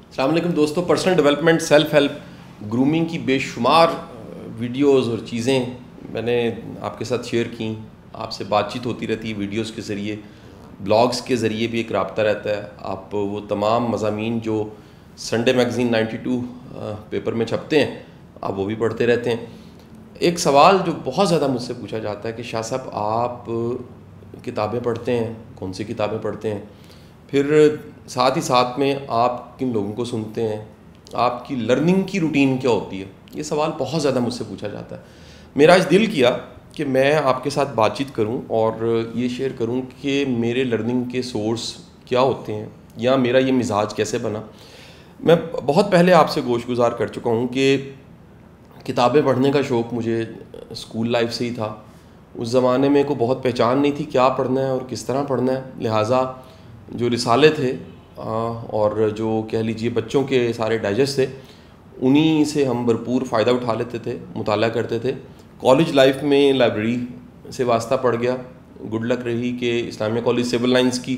السلام علیکم دوستوں. Personal development, self help, grooming کی بے شمار ویڈیوز اور چیزیں میں نے آپ کے ساتھ شیئر کی. آپ سے بات چیت ہوتی رہتی ہے ویڈیوز کے ذریعے، بلاگز کے ذریعے بھی ایک رابطہ رہتا ہے. آپ وہ تمام مضامین جو سنڈے میگزین 92 پیپر میں چھپتے ہیں آپ وہ بھی پڑھتے رہتے ہیں. ایک سوال جو بہت زیادہ مجھ سے پوچھا جاتا ہے کہ شاہ صاحب آپ کتابیں پڑھتے ہیں، کون سی کتابیں پڑھتے ہیں؟ پھر ساتھ ہی ساتھ میں آپ کن لوگوں کو سنتے ہیں؟ آپ کی لرننگ کی روٹین کیا ہوتی ہے؟ یہ سوال بہت زیادہ مجھ سے پوچھا جاتا ہے. میرا آج دل کیا کہ میں آپ کے ساتھ بات چیت کروں اور یہ شیئر کروں کہ میرے لرننگ کے سورس کیا ہوتے ہیں یا میرا یہ مزاج کیسے بنا. میں بہت پہلے آپ سے گوش گزار کر چکا ہوں کہ کتابیں پڑھنے کا شوق مجھے اسکول لائف سے ہی تھا. اس زمانے میں کو بہت پہچان نہیں تھی کیا پڑھنا ہے اور کس طرح پڑھنا ہے، لہٰذا جو رسالے تھے اور جو کہہ لیجیے بچوں کے سارے ڈائجسٹ تھے انہی سے ہم بھرپور فائدہ اٹھا لیتے تھے، مطالعہ کرتے تھے. کالج لائف میں لائبریری سے واسطہ پڑ گیا. گڈ لک رہی کہ اسلامیہ کالج سول لائنس کی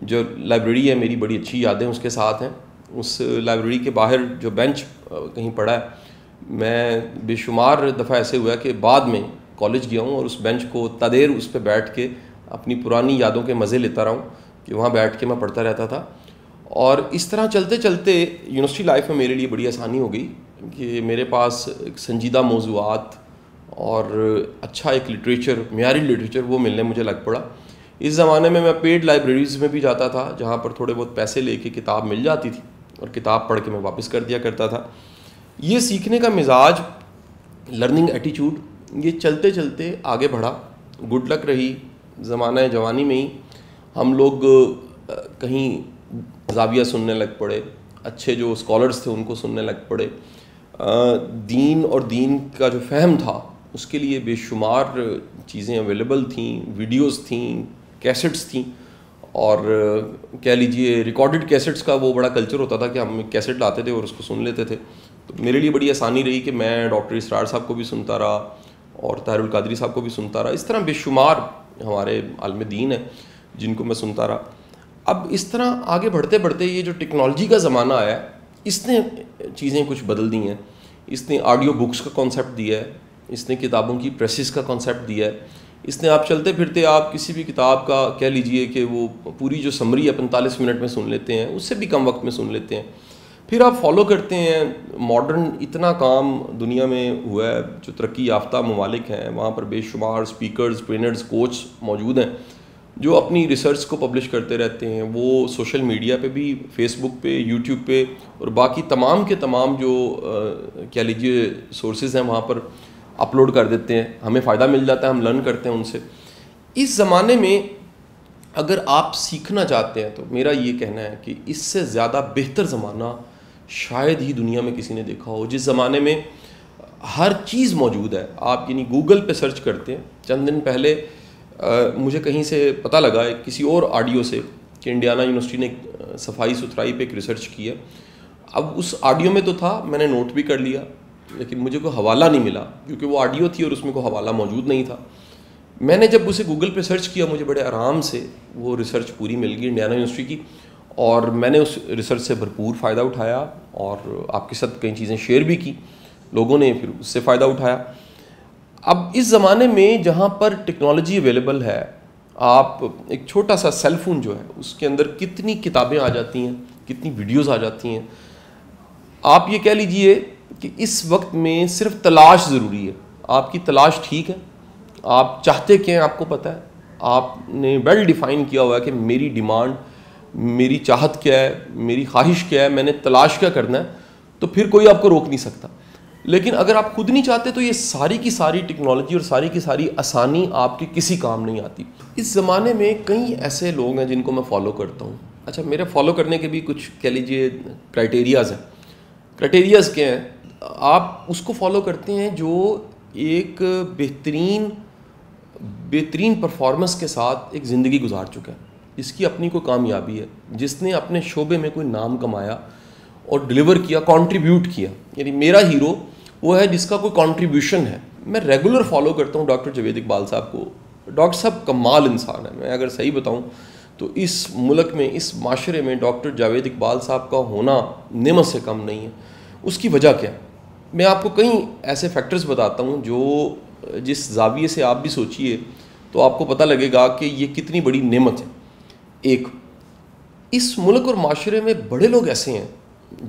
جو لائبریری ہے میری بڑی اچھی یادیں اس کے ساتھ ہیں. اس لائبریری کے باہر جو بینچ کہیں پڑا ہے، میں بے شمار دفعہ ایسے ہوا کہ بعد میں کالج گیا ہوں اور اس بینچ کو تدیر اس پہ بیٹھ کے اپنی پرانی یادوں کے مزے لیتا رہا ہوں کہ وہاں بیٹھ کے میں پڑھتا رہتا تھا. اور اس طرح چلتے چلتے یونیورسٹی لائف میں میرے لیے بڑی آسانی ہو گئی کہ میرے پاس ایک سنجیدہ موضوعات اور اچھا ایک لٹریچر، معیاری لٹریچر وہ ملنے مجھے لگ پڑا. اس زمانے میں پیڈ لائبریریز میں بھی جاتا تھا جہاں پر تھوڑے بہت پیسے لے کے کتاب مل جاتی تھی اور کتاب پڑھ کے میں واپس کر دیا کرتا تھا. یہ سیکھنے کا مزاج، لرننگ ایٹیچیوڈ، یہ چلتے چلتے آگے بڑھا. گڈ لک رہی زمانہ جوانی میں ہی ہم لوگ کہیں زاویہ سننے لگ پڑے، اچھے جو اسکالرز تھے ان کو سننے لگ پڑے. دین اور دین کا جو فہم تھا اس کے لیے بے شمار چیزیں اویلیبل تھیں، ویڈیوز تھیں، کیسٹس تھیں، اور کہہ لیجئے ریکارڈڈ کیسٹس کا وہ بڑا کلچر ہوتا تھا کہ ہم کیسٹ لاتے تھے اور اس کو سن لیتے تھے. تو میرے لیے بڑی آسانی رہی کہ میں ڈاکٹر اسرار صاحب کو بھی سنتا رہا اور طاہر القادری صاحب کو بھی سنتا رہا. اس طرح بے شمار ہمارے عالم دین ہیں جن کو میں سنتا رہا. اب اس طرح آگے بڑھتے بڑھتے یہ جو ٹیکنالوجی کا زمانہ آیا اس نے چیزیں کچھ بدل دی ہیں. اس نے آڈیو بکس کا کانسیپٹ دیا ہے، اس نے کتابوں کی پریسز کا کانسیپٹ دیا ہے. اس نے آپ چلتے پھرتے آپ کسی بھی کتاب کا کہہ لیجئے کہ وہ پوری جو سمری ہے 45 منٹ میں سن لیتے ہیں، اس سے بھی کم وقت میں سن لیتے ہیں. پھر آپ فالو کرتے ہیں. ماڈرن اتنا کام دنیا میں ہوا ہے، جو ترقی یافتہ ممالک ہیں وہاں پر بے شمار اسپیکرز، ٹرینرز، کوچ موجود ہیں جو اپنی ریسرچ کو پبلش کرتے رہتے ہیں. وہ سوشل میڈیا پہ بھی، فیس بک پہ، یوٹیوب پہ اور باقی تمام کے تمام جو کہہ لیجیے سورسز ہیں وہاں پر اپلوڈ کر دیتے ہیں. ہمیں فائدہ مل جاتا ہے، ہم لرن کرتے ہیں ان سے. اس زمانے میں اگر آپ سیکھنا چاہتے ہیں تو میرا یہ کہنا ہے کہ اس سے زیادہ بہتر زمانہ شاید ہی دنیا میں کسی نے دیکھا ہو، جس زمانے میں ہر چیز موجود ہے. آپ یعنی گوگل پہ سرچ کرتے ہیں. چند دن پہلے مجھے کہیں سے پتہ لگا کسی اور آڈیو سے کہ انڈیانا یونیورسٹی نے صفائی ستھرائی پہ ایک ریسرچ کی ہے. اب اس آڈیو میں تو تھا، میں نے نوٹ بھی کر لیا، لیکن مجھے کوئی حوالہ نہیں ملا کیونکہ وہ آڈیو تھی اور اس میں کوئی حوالہ موجود نہیں تھا. میں نے جب اسے گوگل پہ سرچ کیا مجھے بڑے آرام سے وہ ریسرچ پوری مل گئی انڈیانا یونیورسٹی کی، اور میں نے اس ریسرچ سے بھرپور فائدہ اٹھایا اور آپ کے ساتھ کئی چیزیں شیئر بھی کی. لوگوں نے پھر اس سے فائدہ اٹھایا. اب اس زمانے میں جہاں پر ٹیکنالوجی اویلیبل ہے، آپ ایک چھوٹا سا سیل فون جو ہے اس کے اندر کتنی کتابیں آ جاتی ہیں، کتنی ویڈیوز آ جاتی ہیں. آپ یہ کہہ لیجئے کہ اس وقت میں صرف تلاش ضروری ہے. آپ کی تلاش ٹھیک ہے، آپ چاہتے کیا ہیں آپ کو پتہ ہے، آپ نے ویل ڈیفائن کیا ہوا ہے کہ میری ڈیمانڈ، میری چاہت کیا ہے، میری خواہش کیا ہے، میں نے تلاش کیا کرنا ہے، تو پھر کوئی آپ کو روک نہیں سکتا. لیکن اگر آپ خود نہیں چاہتے تو یہ ساری کی ساری ٹیکنالوجی اور ساری کی ساری آسانی آپ کے کسی کام نہیں آتی. اس زمانے میں کئی ایسے لوگ ہیں جن کو میں فالو کرتا ہوں. اچھا، میرے فالو کرنے کے بھی کچھ کہہ لیجیے کرائٹیریاز ہیں. کرائٹیریاز کیا ہیں؟ آپ اس کو فالو کرتے ہیں جو ایک بہترین پرفارمنس کے ساتھ ایک زندگی گزار چکا ہے، جس کی اپنی کوئی کامیابی ہے، جس نے اپنے شعبے میں کوئی نام کمایا اور ڈلیور کیا، کنٹریبیوٹ کیا. یعنی میرا ہیرو وہ ہے جس کا کوئی کنٹریبیوشن ہے. میں ریگولر فالو کرتا ہوں ڈاکٹر جاوید اقبال صاحب کو. ڈاکٹر صاحب کمال انسان ہے. میں اگر صحیح بتاؤں تو اس ملک میں، اس معاشرے میں ڈاکٹر جاوید اقبال صاحب کا ہونا نعمت سے کم نہیں ہے. اس کی وجہ کیا ہے؟ میں آپ کو کئی ایسے فیکٹرز بتاتا ہوں جو جس زاویے سے آپ بھی سوچئے تو آپ کو پتہ لگے گا کہ یہ کتنی بڑی نعمت ہے. ایک، اس ملک اور معاشرے میں بڑے لوگ ایسے ہیں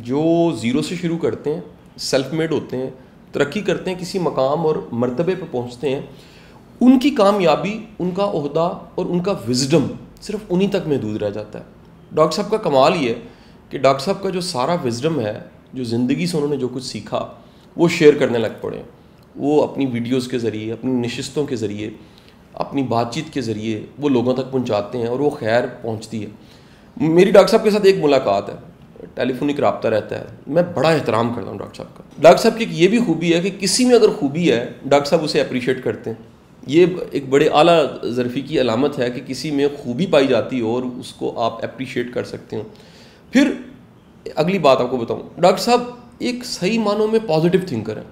جو زیرو سے شروع کرتے ہیں، سیلف میڈ ہوتے ہیں، ترقی کرتے ہیں، کسی مقام اور مرتبے پہ پہنچتے ہیں. ان کی کامیابی، ان کا عہدہ اور ان کا وزڈم صرف انہی تک محدود رہ جاتا ہے. ڈاکٹر صاحب کا کمال یہ ہے کہ ڈاکٹر صاحب کا جو سارا وزڈم ہے، جو زندگی سے انہوں نے جو کچھ سیکھا، وہ شیئر کرنے لگ پڑے. وہ اپنی ویڈیوز کے ذریعے، اپنی نشستوں کے ذریعے، اپنی بات چیت کے ذریعے وہ لوگوں تک پہنچاتے ہیں اور وہ خیر پہنچتی ہے. میری ڈاکٹر صاحب کے ساتھ ایک ملاقات ہے، ٹیلی فونک رابطہ رہتا ہے. میں بڑا احترام کرتا ہوں ڈاکٹر صاحب کا. ڈاکٹر صاحب کی ایک یہ بھی خوبی ہے کہ کسی میں اگر خوبی ہے ڈاکٹر صاحب اسے اپریشیٹ کرتے ہیں. یہ ایک بڑے اعلیٰ ظرفی کی علامت ہے کہ کسی میں خوبی پائی جاتی ہے اور اس کو آپ اپریشیٹ کر سکتے ہیں. پھر اگلی بات آپ کو بتاؤں، ڈاکٹر صاحب ایک صحیح معنوں میں پازیٹیو تھنکر ہے.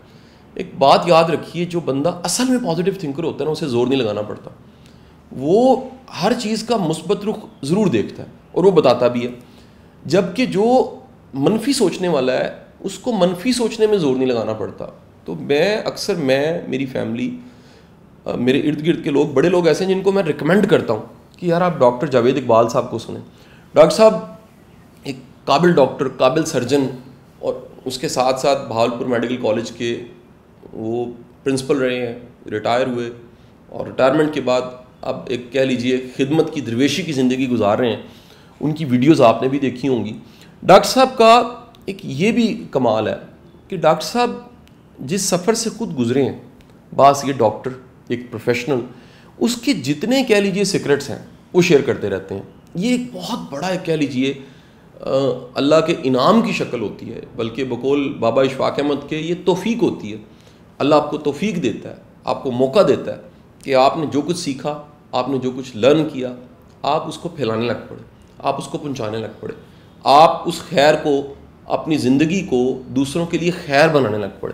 ایک بات یاد رکھیے، جو بندہ اصل میں پازیٹیو تھنکر ہوتا ہے نا، اسے زور نہیں لگانا پڑتا. وہ ہر چیز کا مثبت رخ ضرور دیکھتا ہے اور وہ بتاتا بھی ہے. جبکہ جو منفی سوچنے والا ہے اس کو منفی سوچنے میں زور نہیں لگانا پڑتا. تو میں میری فیملی، میرے ارد گرد کے لوگ، بڑے لوگ ایسے ہیں جن کو میں ریکمینڈ کرتا ہوں کہ یار آپ ڈاکٹر جاوید اقبال صاحب کو سنیں. ڈاکٹر صاحب ایک قابل ڈاکٹر، قابل سرجن، اور اس کے ساتھ ساتھ بہاولپور میڈیکل کالج کے وہ پرنسپل رہے ہیں، ریٹائر ہوئے اور ریٹائرمنٹ کے بعد اب ایک کہہ لیجئے خدمت کی درویشی کی زندگی گزار رہے ہیں. ان کی ویڈیوز آپ نے بھی دیکھی ہوں گی. ڈاکٹر صاحب کا ایک یہ بھی کمال ہے کہ ڈاکٹر صاحب جس سفر سے خود گزرے ہیں، بعض یہ ڈاکٹر ایک پروفیشنل، اس کے جتنے کہہ لیجئے سیکرٹس ہیں وہ شیئر کرتے رہتے ہیں. یہ ایک بہت بڑا ایک کہہ لیجئے اللہ کے انعام کی شکل ہوتی ہے، بلکہ بقول بابا اشفاق احمد کے یہ توفیق ہوتی ہے. اللہ آپ کو توفیق دیتا ہے، آپ کو موقع دیتا ہے کہ آپ نے جو کچھ سیکھا، آپ نے جو کچھ لرن کیا، آپ اس کو پھیلانے لگ پڑے، آپ اس کو پہنچانے لگ پڑے، آپ اس خیر کو، اپنی زندگی کو دوسروں کے لیے خیر بنانے لگ پڑے.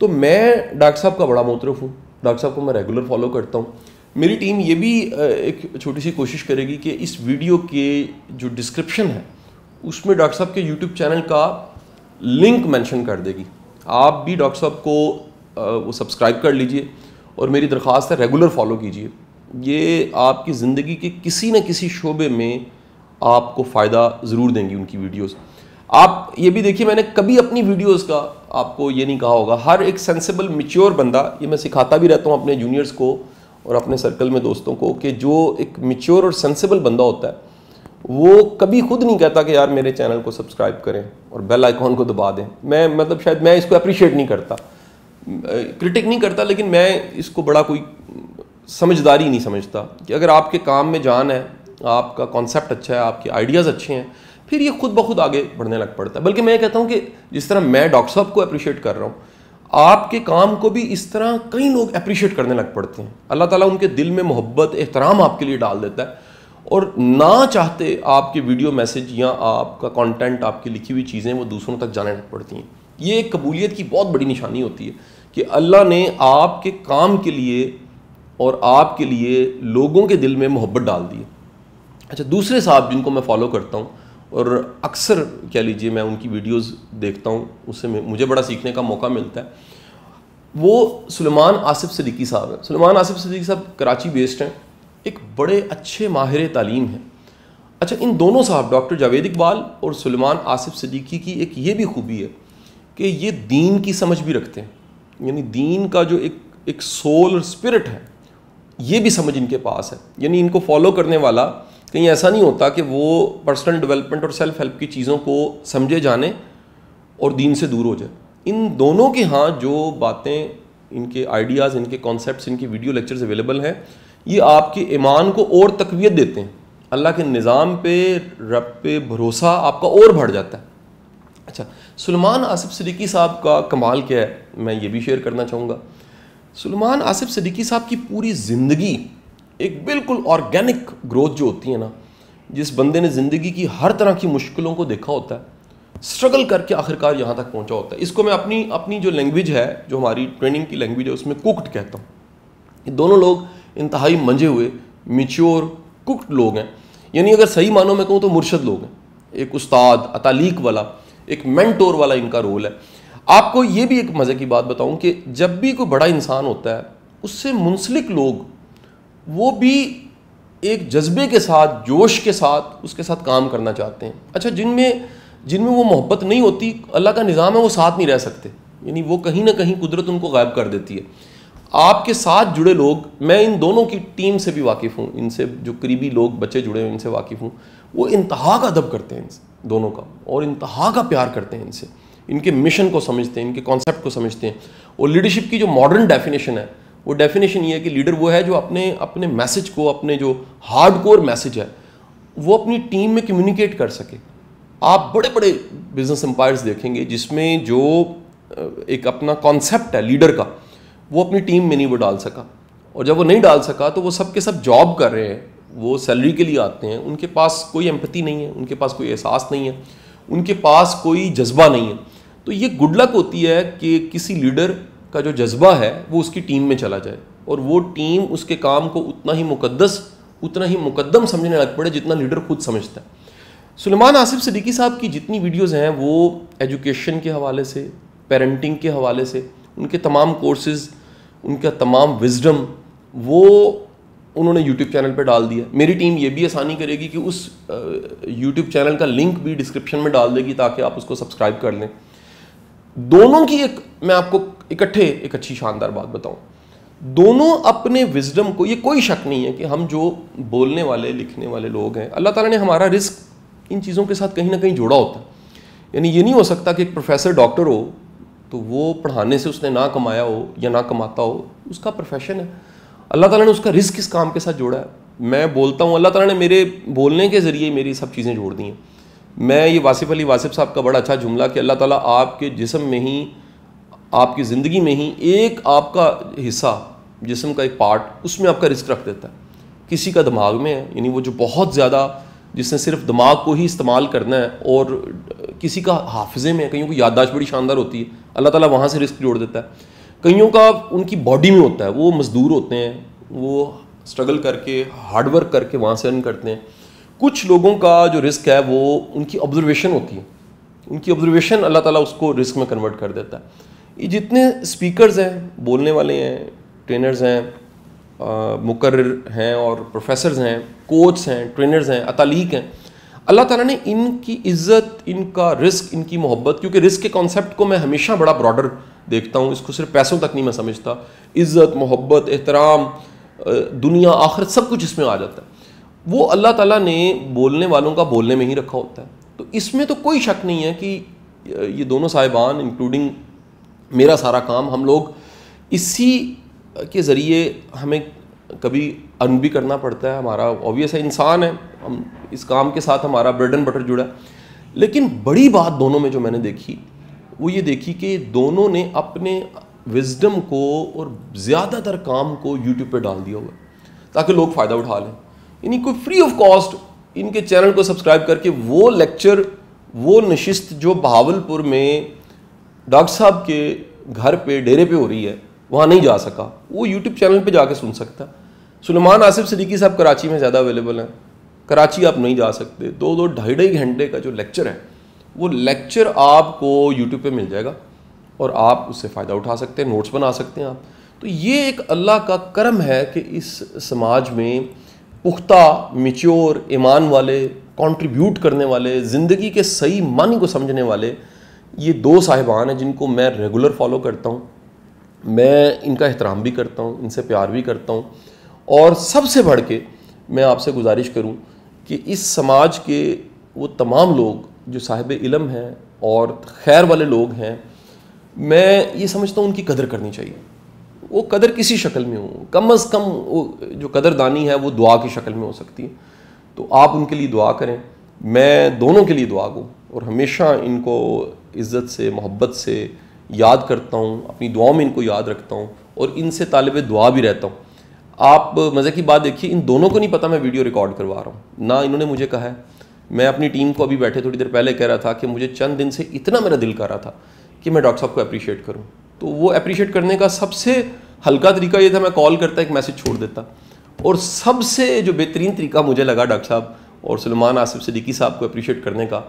تو میں ڈاکٹر صاحب کا بڑا معترف ہوں. ڈاکٹر صاحب کو میں ریگولر فالو کرتا ہوں. میری ٹیم یہ بھی ایک چھوٹی سی کوشش کرے گی کہ اس ویڈیو کے جو ڈسکرپشن ہے اس میں ڈاکٹر صاحب کے یوٹیوب چینل کا لنک مینشن کر دے گی. آپ بھی ڈاکٹر صاحب کو وہ سبسکرائب کر لیجئے اور میری درخواست ہے ریگولر فالو کیجئے. یہ آپ کی زندگی کے کسی نہ کسی شعبے میں آپ کو فائدہ ضرور دیں گی ان کی ویڈیوز. آپ یہ بھی دیکھیے، میں نے کبھی اپنی ویڈیوز کا آپ کو یہ نہیں کہا ہوگا. ہر ایک سینسیبل میچور بندہ، یہ میں سکھاتا بھی رہتا ہوں اپنے جونیئرز کو اور اپنے سرکل میں دوستوں کو، کہ جو ایک میچور اور سینسیبل بندہ ہوتا ہے وہ کبھی خود نہیں کہتا کہ یار میرے چینل کو سبسکرائب کریں اور بیل آئیکن کو دبا دیں. میں مطلب شاید میں اس کو اپریشیٹ نہیں کرتا، کرٹک نہیں کرتا، لیکن میں اس کو بڑا کوئی سمجھداری نہیں سمجھتا کہ اگر آپ کے کام میں جان ہے، آپ کا کانسیپٹ اچھا ہے، آپ کے آئیڈیاز اچھے ہیں، پھر یہ خود بخود آگے بڑھنے لگ پڑتا ہے. بلکہ میں یہ کہتا ہوں کہ جس طرح میں ڈاکٹر صاحب کو اپریشیٹ کر رہا ہوں، آپ کے کام کو بھی اس طرح کئی لوگ اپریشیٹ کرنے لگ پڑتے ہیں. اللہ تعالیٰ ان کے دل میں محبت، احترام آپ کے لیے ڈال دیتا ہے اور نہ چاہتے آپ کے ویڈیو میسج یا آپ کا کانٹینٹ، آپ کی لکھی ہوئی چیزیں وہ دوسروں تک جانے لگ پڑتی ہیں. یہ ایک قبولیت کی بہت بڑی نشانی ہوتی ہے کہ اللہ نے آپ کے کام کے لیے اور آپ کے لیے لوگوں کے دل میں محبت ڈال دی. اچھا، دوسرے صاحب جن کو میں فالو کرتا ہوں اور اکثر کہہ لیجئے میں ان کی ویڈیوز دیکھتا ہوں، اس سے مجھے بڑا سیکھنے کا موقع ملتا ہے، وہ سلیمان آصف صدیقی صاحب ہیں. سلیمان آصف صدیقی صاحب کراچی بیسڈ ہیں، ایک بڑے اچھے ماہر تعلیم ہیں. اچھا، ان دونوں صاحب ڈاکٹر جاوید اقبال اور سلیمان آصف صدیقی کی ایک یہ بھی خوبی ہے کہ یہ دین کی سمجھ بھی رکھتے ہیں. یعنی دین کا جو ایک سول اور اسپرٹ ہے، یہ بھی سمجھ ان کے پاس ہے. یعنی ان کو فالو کرنے والا کہیں ایسا نہیں ہوتا کہ وہ پرسنل ڈیولپمنٹ اور سیلف ہیلپ کی چیزوں کو سمجھے جانے اور دین سے دور ہو جائے. ان دونوں کے ہاں جو باتیں، ان کے آئیڈیاز، ان کے کانسیپٹس، ان کی ویڈیو لیکچرز اویلیبل ہیں، یہ آپ کے ایمان کو اور تقویت دیتے ہیں. اللہ کے نظام پہ، رب پہ بھروسہ آپ کا اور بڑھ جاتا ہے. اچھا، سلیمان آصف صدیقی صاحب کا کمال کیا ہے، میں یہ بھی شیئر کرنا چاہوں گا. سلیمان آصف صدیقی صاحب کی پوری زندگی ایک بالکل آرگینک گروتھ جو ہوتی ہے نا، جس بندے نے زندگی کی ہر طرح کی مشکلوں کو دیکھا ہوتا ہے، اسٹرگل کر کے آخرکار یہاں تک پہنچا ہوتا ہے. اس کو میں اپنی جو لینگویج ہے، جو ہماری ٹریننگ کی لینگویج ہے، اس میں کوکڈ کہتا ہوں. یہ دونوں لوگ انتہائی منجے ہوئے، میچور، کوکڈ لوگ ہیں. یعنی اگر صحیح معنوں میں کہوں تو مرشد لوگ ہیں, ایک استاد اتالیق والا, ایک مینٹور والا ان کا رول ہے. آپ کو یہ بھی ایک مزے کی بات بتاؤں کہ جب بھی کوئی بڑا انسان ہوتا ہے اس سے منسلک لوگ وہ بھی ایک جذبے کے ساتھ, جوش کے ساتھ اس کے ساتھ کام کرنا چاہتے ہیں. اچھا, جن میں وہ محبت نہیں ہوتی, اللہ کا نظام ہے وہ ساتھ نہیں رہ سکتے, یعنی وہ کہیں نہ کہیں قدرت ان کو غائب کر دیتی ہے. آپ کے ساتھ جڑے لوگ, میں ان دونوں کی ٹیم سے بھی واقف ہوں, ان سے جو قریبی لوگ بچے جڑے ہیں ان سے واقف ہوں, وہ انتہا کا ادب کرتے ہیں ان سے دونوں کا, اور انتہا کا پیار کرتے ہیں ان سے, ان کے مشن کو سمجھتے ہیں, ان کے کانسیپٹ کو سمجھتے ہیں. اور لیڈرشپ کی جو ماڈرن ڈیفینیشن ہے, وہ ڈیفینیشن یہ ہے کہ لیڈر وہ ہے جو اپنے میسج کو, اپنے جو ہارڈ کور میسج ہے وہ اپنی ٹیم میں کمیونیکیٹ کر سکے. آپ بڑے بڑے بزنس امپائرز دیکھیں گے جس میں جو ایک اپنا کانسیپٹ ہے لیڈر کا وہ اپنی ٹیم میں نہیں وہ ڈال سکا, اور جب وہ نہیں ڈال سکا تو وہ سب کے سب جاب کر رہے ہیں, وہ سیلری کے لیے آتے ہیں, ان کے پاس کوئی ایمپتھی نہیں ہے, ان کے پاس کوئی احساس نہیں ہے, ان کے پاس کوئی جذبہ نہیں ہے. تو یہ گڈ لک ہوتی ہے کہ کسی لیڈر کا جو جذبہ ہے وہ اس کی ٹیم میں چلا جائے, اور وہ ٹیم اس کے کام کو اتنا ہی مقدس, اتنا ہی مقدم سمجھنے لگ پڑے جتنا لیڈر خود سمجھتا ہے. سلیمان آصف صدیقی صاحب کی جتنی ویڈیوز ہیں وہ ایجوکیشن کے حوالے سے, پیرنٹنگ کے حوالے سے, ان کے تمام کورسز, ان کا تمام وزڈم وہ انہوں نے یوٹیوب چینل پہ ڈال دیا. میری ٹیم یہ بھی آسانی کرے گی کہ اس یوٹیوب چینل کا لنک بھی ڈسکرپشن میں ڈال دے گی تاکہ آپ اس کو سبسکرائب کر لیں. دونوں کی میں آپ کو اکٹھے ایک اچھی شاندار بات بتاؤں, دونوں اپنے وزڈم کو, یہ کوئی شک نہیں ہے کہ ہم جو بولنے والے لکھنے والے لوگ ہیں, اللہ تعالیٰ نے ہمارا رزق ان چیزوں کے ساتھ کہیں نہ کہیں جوڑا ہوتا ہے. یعنی یہ نہیں ہو سکتا کہ ایک پروفیسر ڈاکٹر ہو تو وہ پڑھانے سے اس نے نہ کمایا ہو یا نہ کماتا ہو, اس کا پروفیشن ہے. اللہ تعالیٰ نے اس کا رزق اس کام کے ساتھ جوڑا ہے. میں بولتا ہوں اللہ تعالیٰ نے میرے بولنے کے ذریعے میری سب چیزیں جوڑ دی ہیں. میں یہ واصف علی واصف صاحب کا بڑا اچھا جملہ کہ اللہ تعالیٰ آپ کے جسم میں ہی, آپ کی زندگی میں ہی ایک آپ کا حصہ, جسم کا ایک پارٹ, اس میں آپ کا رزق رکھ دیتا ہے. کسی کا دماغ میں ہے, یعنی وہ جو بہت زیادہ, جس نے صرف دماغ کو ہی استعمال کرنا ہے, اور کسی کا حافظے میں ہے, کئیوں کی یادداشت بڑی شاندار ہوتی ہے, اللہ تعالیٰ وہاں سے رزق جوڑ دیتا ہے. کئیوں کا ان کی باڈی میں ہوتا ہے, وہ مزدور ہوتے ہیں, وہ اسٹرگل کر کے ہارڈ ورک کر کے وہاں سے ارن کرتے ہیں. کچھ لوگوں کا جو رزق ہے وہ ان کی آبزرویشن ہوتی ہے, ان کی آبزرویشن اللہ تعالیٰ اس کو رزق میں کنورٹ کر دیتا ہے. یہ جتنے اسپیکرز ہیں, بولنے والے ہیں, ٹرینرز ہیں, مقرر ہیں اور پروفیسرز ہیں, کوچز ہیں, ٹرینرز ہیں, اتالیق ہیں, اللہ تعالیٰ نے ان کی عزت, ان کا رزق, ان کی محبت, کیونکہ رزق کے کانسیپٹ کو میں ہمیشہ بڑا براڈر دیکھتا ہوں, اس کو صرف پیسوں تک نہیں میں سمجھتا. عزت, محبت, احترام, دنیا آخرت سب کچھ اس میں آ جاتا ہے. وہ اللہ تعالیٰ نے بولنے والوں کا بولنے میں ہی رکھا ہوتا ہے. تو اس میں تو کوئی شک نہیں ہے کہ یہ دونوں صاحبان, انکلوڈنگ میرا سارا کام, ہم لوگ اسی کے ذریعے ہمیں کبھی ارن بھی کرنا پڑتا ہے. ہمارا اوبویس ہے, انسان ہے, ہم اس کام کے ساتھ ہمارا بریڈ اینڈ بٹر جڑا ہے. لیکن بڑی بات دونوں میں جو میں نے دیکھی وہ یہ دیکھی کہ دونوں نے اپنے وزڈم کو اور زیادہ تر کام کو یوٹیوب پہ ڈال دیا ہوا ہے تاکہ لوگ فائدہ اٹھا لیں. یعنی کوئی فری آف کاسٹ ان کے چینل کو سبسکرائب کر کے وہ لیکچر, وہ نشست جو بہاولپور میں ڈاکٹر صاحب کے گھر پہ ڈیرے پہ ہو رہی ہے وہاں نہیں جا سکا, وہ یوٹیوب چینل پہ جا کے سن سکتا. سلیمان آصف صدیقی صاحب کراچی میں زیادہ اویلیبل ہیں, کراچی آپ نہیں جا سکتے. 2-2.5 گھنٹے کا جو لیکچر ہے وہ لیکچر آپ کو یوٹیوب پہ مل جائے گا اور آپ اس سے فائدہ اٹھا سکتے ہیں, نوٹس بنا سکتے ہیں آپ. تو یہ ایک اللہ کا کرم ہے کہ اس سماج میں پختہ, میچور, ایمان والے, کنٹریبیوٹ کرنے والے, زندگی کے صحیح معنی کو سمجھنے والے یہ دو صاحبان ہیں جن کو میں ریگولر فالو کرتا ہوں. میں ان کا احترام بھی کرتا ہوں, ان سے پیار بھی کرتا ہوں. اور سب سے بڑھ کے میں آپ سے گزارش کروں کہ اس سماج کے وہ تمام لوگ جو صاحب علم ہیں اور خیر والے لوگ ہیں, میں یہ سمجھتا ہوں ان کی قدر کرنی چاہیے. وہ قدر کسی شکل میں ہو, کم از کم وہ جو قدر دانی ہے وہ دعا کی شکل میں ہو سکتی ہے. تو آپ ان کے لیے دعا کریں, میں دونوں کے لیے دعا گوں اور ہمیشہ ان کو عزت سے, محبت سے یاد کرتا ہوں, اپنی دعاؤں میں ان کو یاد رکھتا ہوں اور ان سے طالب دعا بھی رہتا ہوں. آپ مزے کی بات دیکھیے, ان دونوں کو نہیں پتہ میں ویڈیو ریکارڈ کروا رہا ہوں, نہ انہوں نے مجھے کہا ہے. میں اپنی ٹیم کو ابھی بیٹھے تھوڑی دیر پہلے کہہ رہا تھا کہ مجھے چند دن سے اتنا میرا دل کر رہا تھا کہ میں ڈاکٹر صاحب کو اپریشیٹ کروں. تو وہ اپریشیٹ کرنے کا سب سے ہلکا طریقہ یہ تھا, میں کال کرتا ایک میسج چھوڑ دیتا. اور سب سے جو بہترین طریقہ مجھے لگا ڈاکٹر صاحب اور سلیمان آصف صدیقی صاحب کو اپریشیٹ کرنے کا،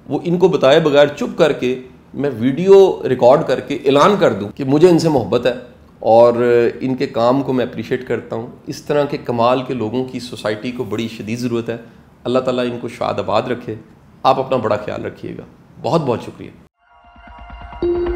وہ ان کو بتائے بغیر چپ کر کے میں ویڈیو ریکارڈ کر کے اعلان کر دوں کہ مجھے ان سے محبت ہے اور ان کے کام کو میں اپریشیٹ کرتا ہوں. اس طرح کے کمال کے لوگوں کی سوسائٹی کو بڑی شدید ضرورت ہے. اللہ تعالیٰ ان کو شاد آباد رکھے. آپ اپنا بڑا خیال رکھیے گا. بہت بہت شکریہ.